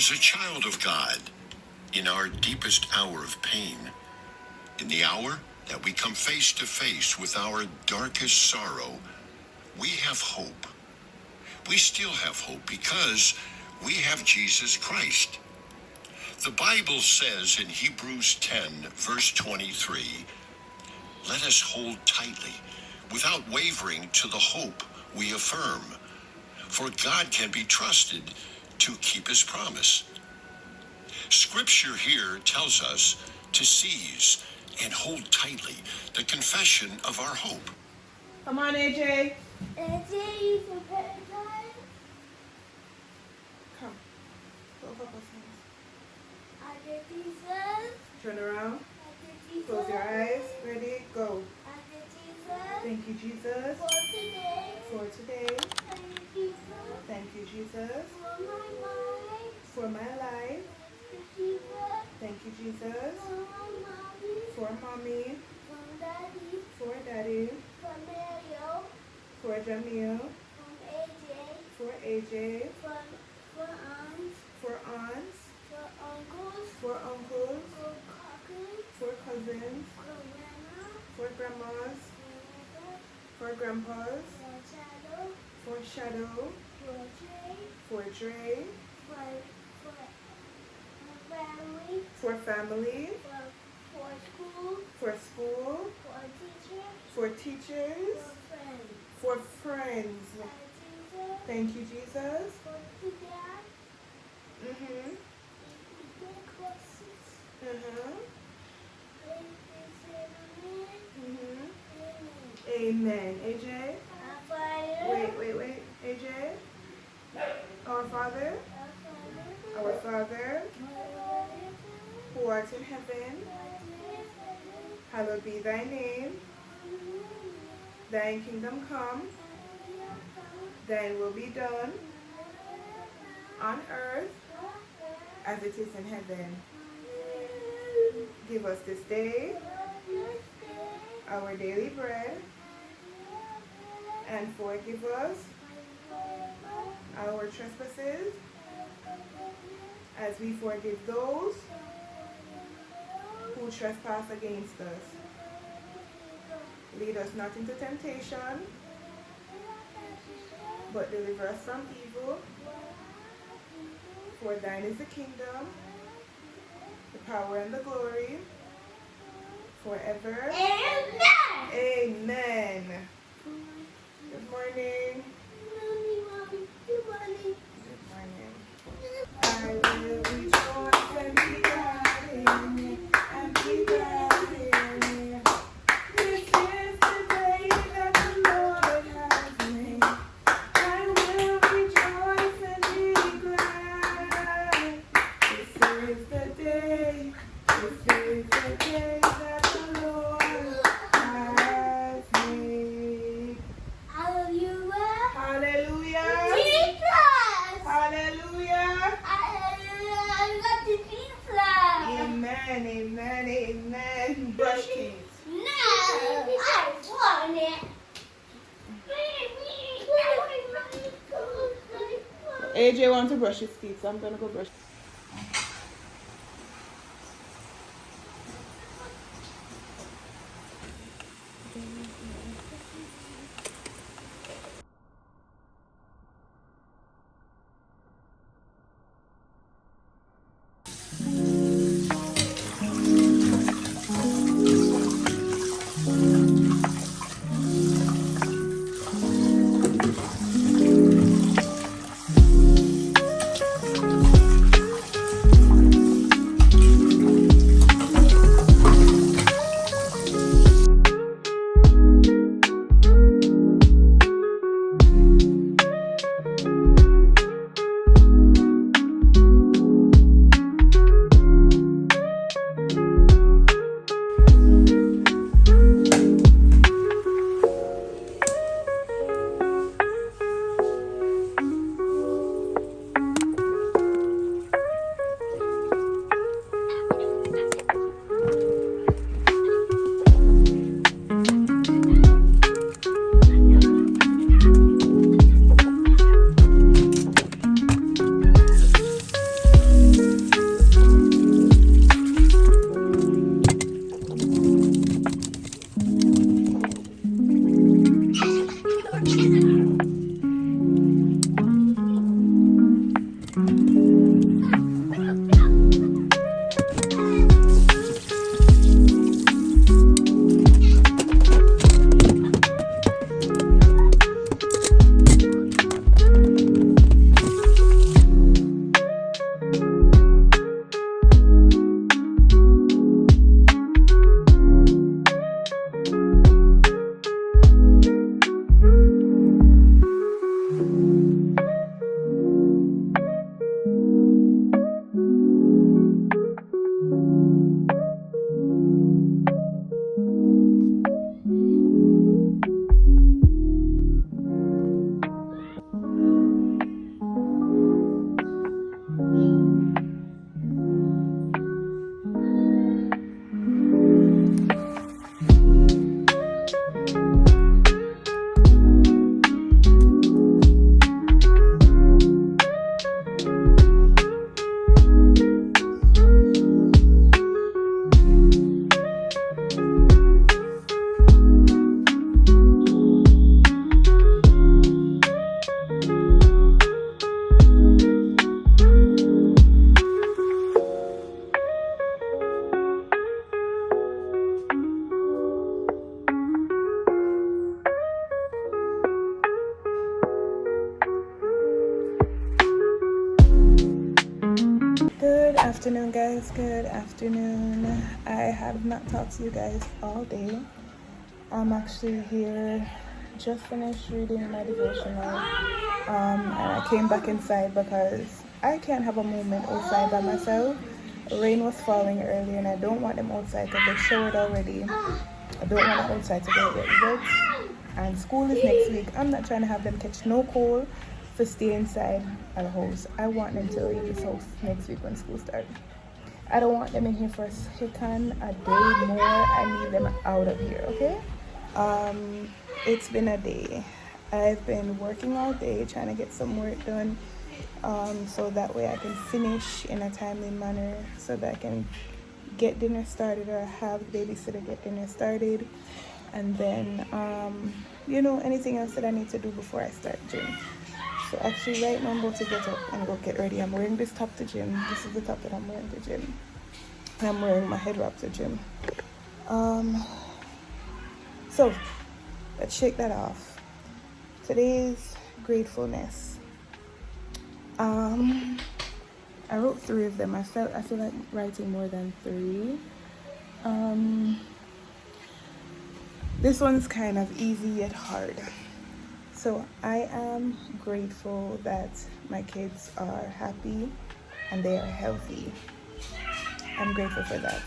As a child of God, in our deepest hour of pain, in the hour that we come face to face with our darkest sorrow, we have hope. We still have hope because we have Jesus Christ. The Bible says in Hebrews 10, verse 23, "Let us hold tightly, without wavering, to the hope we affirm. For God can be trusted to keep his promise." Scripture here tells us to seize and hold tightly the confession of our hope. Come on, AJ. AJ, you prepared time? Come. Go help us. I did Jesus. Turn around. I did Jesus. Close your eyes. Ready? Go. I did Jesus. Thank you, Jesus. For today. For today. Thank you, Jesus. Thank you, Jesus. For my life. For my life. Thank you, Jesus. Thank you, Jesus. For my mommy. For mommy. For daddy. For daddy. For Mario. For Jamil. For AJ. For AJ. For aunts. For aunts. For uncles. For uncles. For cousins. For cousins. For grandma. For grandmas. For For grandpas. For shadow. For shadow. For Trey. For Dre. For family. For family. For school. For school. For teacher. For teachers. For friends. For friends. For Jesus. Thank you, Jesus. For the dad. Mm-hmm. For classes. Uh-huh. Amen. Mm-hmm. Amen. AJ? Our Father. Wait. AJ? Our Father, Our Father. our Father, who art in heaven, hallowed be thy name. Thy kingdom come, thy will be done on earth as it is in heaven. Give us this day our daily bread, and forgive us our trespasses as we forgive those who trespass against us. Lead us not into temptation, but deliver us from evil. For thine is the kingdom, the power, and the glory, forever. Amen. Amen. Good morning. Good morning. I will rejoice and be glad in it, and be glad in it. This is the day that the Lord has made. I will rejoice and be glad. This is the day that the Lord has made. Hallelujah. Hallelujah. Jesus. Hallelujah. I got the pizza. Amen. Brush teeth. No, I want it. AJ wants to brush his teeth, so I'm gonna go brush. afternoon, guys. Good afternoon. I have not talked to you guys all day. I'm actually here, just finished reading my devotional, and I came back inside because I can't have a moment outside by myself. Rain was falling earlier, and I don't want them outside because they showered already. I don't want them outside to get wet. And school is next week. I'm not trying to have them catch no cold to stay inside our house. I want them to leave this house next week when school starts. I don't want them in here for a second, a day more. I need them out of here, okay? It's been a day. I've been working all day trying to get some work done, so that way I can finish in a timely manner, so that I can get dinner started or have the babysitter get dinner started, and then anything else that I need to do before I start gym. So actually right now I'm about to get up and go get ready. I'm wearing this top to gym. This is the top that I'm wearing to gym. And I'm wearing my head wrap to gym. So let's shake that off. Today's gratefulness. I wrote 3 of them. I feel like writing more than 3. This one's kind of easy yet hard. So I am grateful that my kids are happy and they are healthy. I'm grateful for that.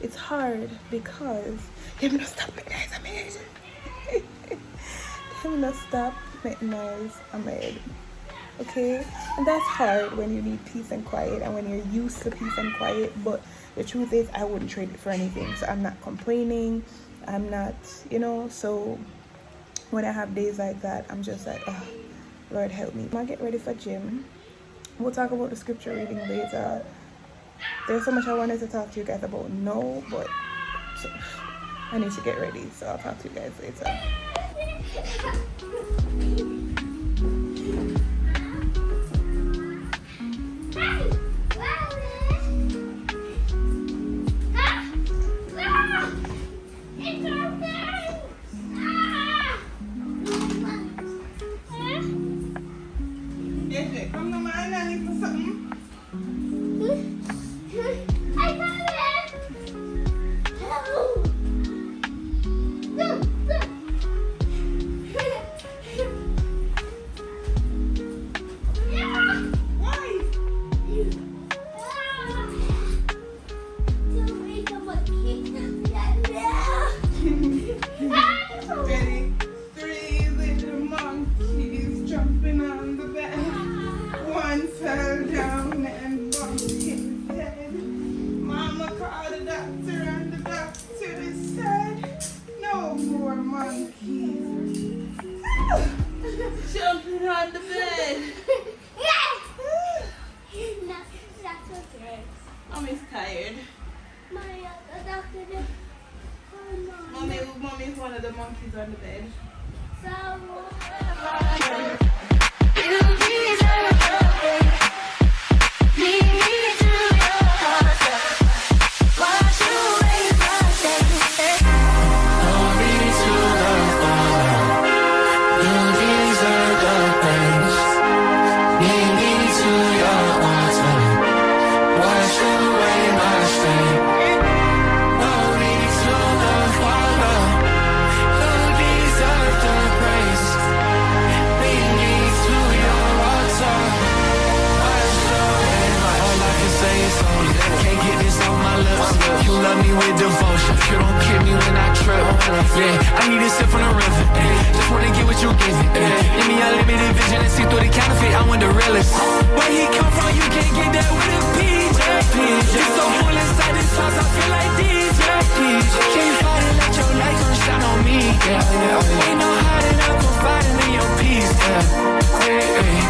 It's hard because they will not stop making noise. I'm head. They will not stop making noise. I'm head. Okay? And that's hard when you need peace and quiet and when you're used to peace and quiet. But the truth is, I wouldn't trade it for anything. So I'm not complaining. I'm not, so when I have days like that, I'm just like, oh, Lord help me. I'm gonna get ready for gym. We'll talk about the scripture reading later. There's so much I wanted to talk to you guys about, but I need to get ready, so I'll talk to you guys later. Jumping on the bed. That's okay. Mommy's tired. The doctor did. Mommy's one of the monkeys on the bed. With devotion, you don't kill me when I trip. Yeah, I need a sip from the river. Just wanna get what you giving. Give me unlimited vision and see through the counterfeit. I want the realest. Where he come from, you can't get that with a PJ. You so full inside this house, I feel like DJ. Can't fight it, let your light gon' shine on me. Ain't no hiding, I'm confiding in your peace.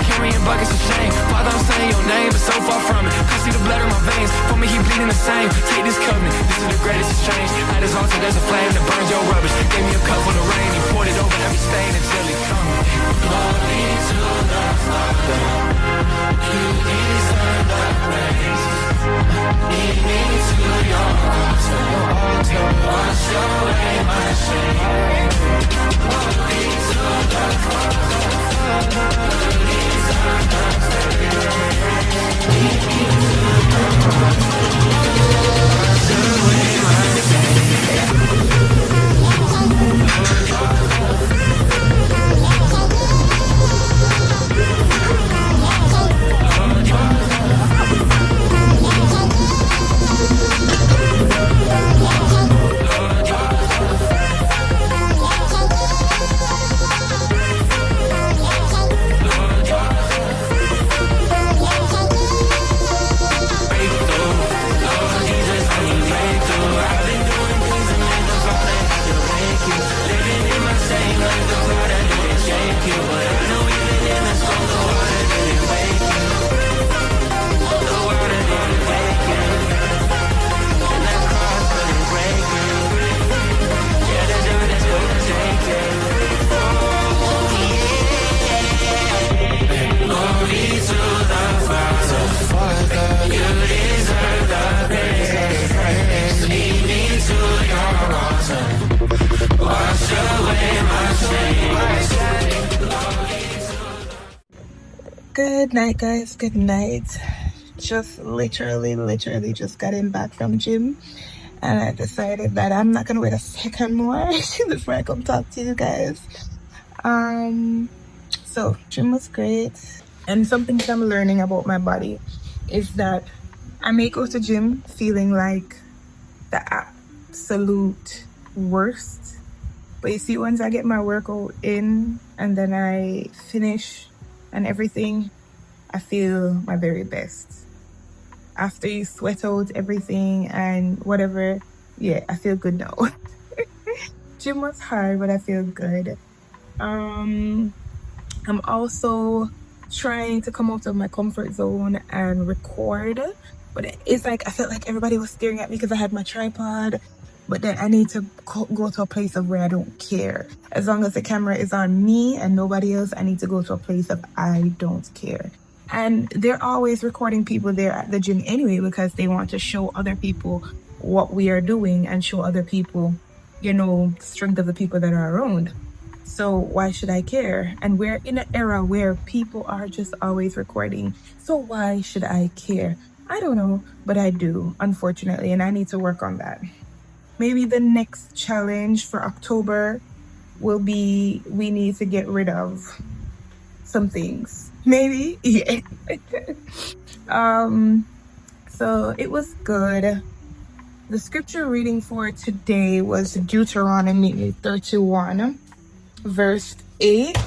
Carrying buckets of shame. Father, I'm saying your name, but so far from it. Can't see the blood in my veins. For me, he bleeding the same. Take this covenant. This is the greatest exchange. At his altar, there's a flame that burns your rubbish. Gave me a cup full of rain. He poured it over every stain until he comes. Glory to the Father. You deserve the praise. Lead me to your altar. Wash away my shame. Glory to the Father. You deserve the praise. Lead me to your altar. Good night, guys. Good night. Just literally just got in back from gym, and I decided that I'm not gonna wait a second more before I come talk to you guys. So gym was great, and something that I'm learning about my body is that I may go to gym feeling like the absolute worst, but you see, once I get my workout in and then I finish and everything, I feel my very best. After you sweat out everything and whatever, yeah, I feel good now. Gym was hard, but I feel good. I'm also trying to come out of my comfort zone and record, but it's like I felt like everybody was staring at me because I had my tripod. But then I need to go to a place of where I don't care. As long as the camera is on me and nobody else, I need to go to a place of I don't care. And they're always recording people there at the gym anyway, because they want to show other people what we are doing and show other people, the strength of the people that are around. So why should I care? And we're in an era where people are just always recording. So why should I care? I don't know, but I do, unfortunately, and I need to work on that. Maybe the next challenge for October will be we need to get rid of some things. Maybe, yeah. So it was good. The scripture reading for today was Deuteronomy 31, verse 8. I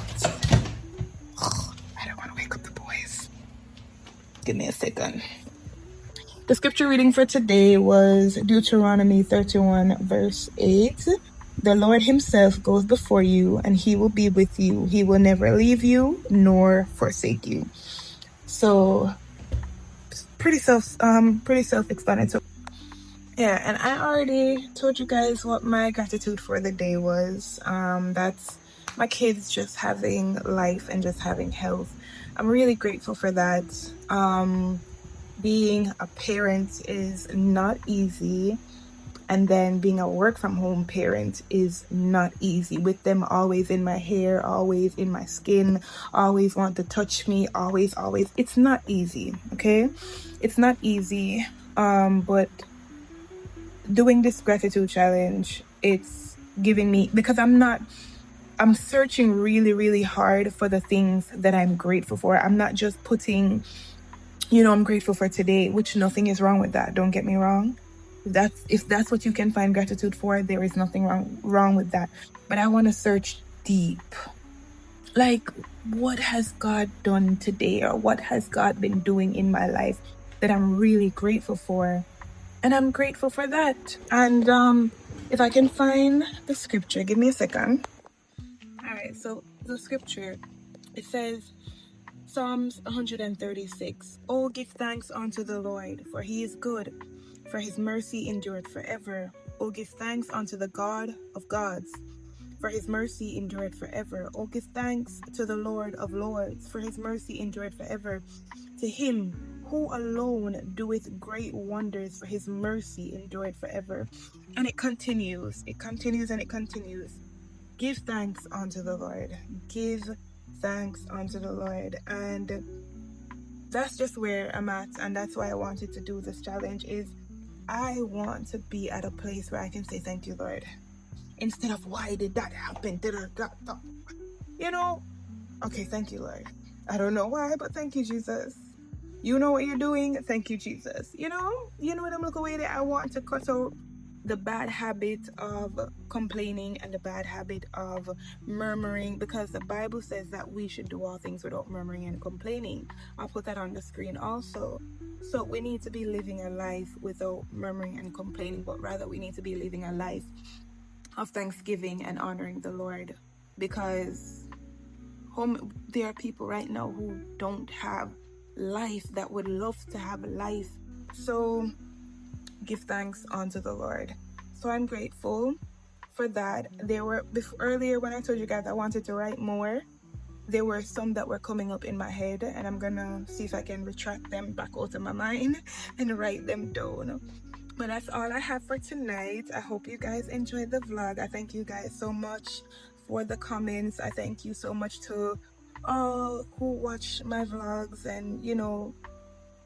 don't want to wake up the boys. Give me a second. The scripture reading for today was Deuteronomy 31, verse 8. The Lord himself goes before you, and he will be with you. He will never leave you nor forsake you. So pretty self-explanatory. Yeah, and I already told you guys what my gratitude for the day was. That's my kids just having life and just having health. I'm really grateful for that. Being a parent is not easy, and then being a work from home parent is not easy, with them always in my hair, always in my skin, always want to touch me, always. It's not easy, okay? It's not easy, but doing this gratitude challenge, it's giving me, because I'm searching really hard for the things that I'm grateful for. I'm not just putting, I'm grateful for today, which nothing is wrong with that. Don't get me wrong. If that's what you can find gratitude for, there is nothing wrong with that. But I want to search deep. Like, what has God done today, or what has God been doing in my life that I'm really grateful for? And I'm grateful for that. And if I can find the scripture, give me a second. All right, so the scripture, it says, Psalms 136. Oh, give thanks unto the Lord, for he is good, for his mercy endureth forever. Oh, give thanks unto the God of gods, for his mercy endureth forever. Oh, give thanks to the Lord of lords, for his mercy endureth forever. To him who alone doeth great wonders, for his mercy endureth forever. And it continues. Give thanks unto the Lord. Give thanks unto the Lord. And that's just where I'm at, and that's why I wanted to do this challenge. Is I want to be at a place where I can say thank you, Lord, instead of why did that happen, okay, thank you, Lord. I don't know why, but thank you, Jesus. You know what you're doing. Thank you, Jesus. You know what I'm looking at. I want to cut out the bad habit of complaining and the bad habit of murmuring, because the Bible says that we should do all things without murmuring and complaining. I'll put that on the screen also. So we need to be living a life without murmuring and complaining, but rather we need to be living a life of thanksgiving and honoring the Lord, because there are people right now who don't have life that would love to have life. So give thanks unto the Lord. So I'm grateful for that. Earlier when I told you guys I wanted to write more, there were some that were coming up in my head, and I'm gonna see if I can retract them back out of my mind and write them down. But that's all I have for tonight. I hope you guys enjoyed the vlog. I thank you guys so much for the comments. I thank you so much to all who watch my vlogs and, you know,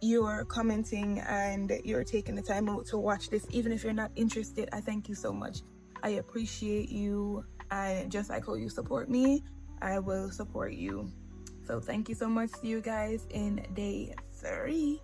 you're commenting and you're taking the time out to watch this. Even if you're not interested, I thank you so much. I appreciate you. And just like how you support me, I will support you. So thank you so much. See you guys in day 3.